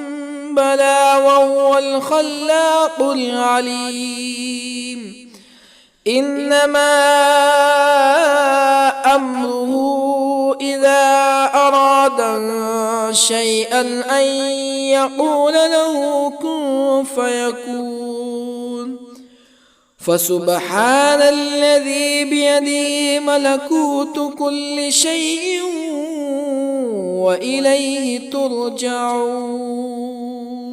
بلى وهو الخلاق العليم إنما أمره إذا أراد شيئا أن يقول له كن فيكون فسبحان الذي بيده ملكوت كل شيء وإليه ترجعون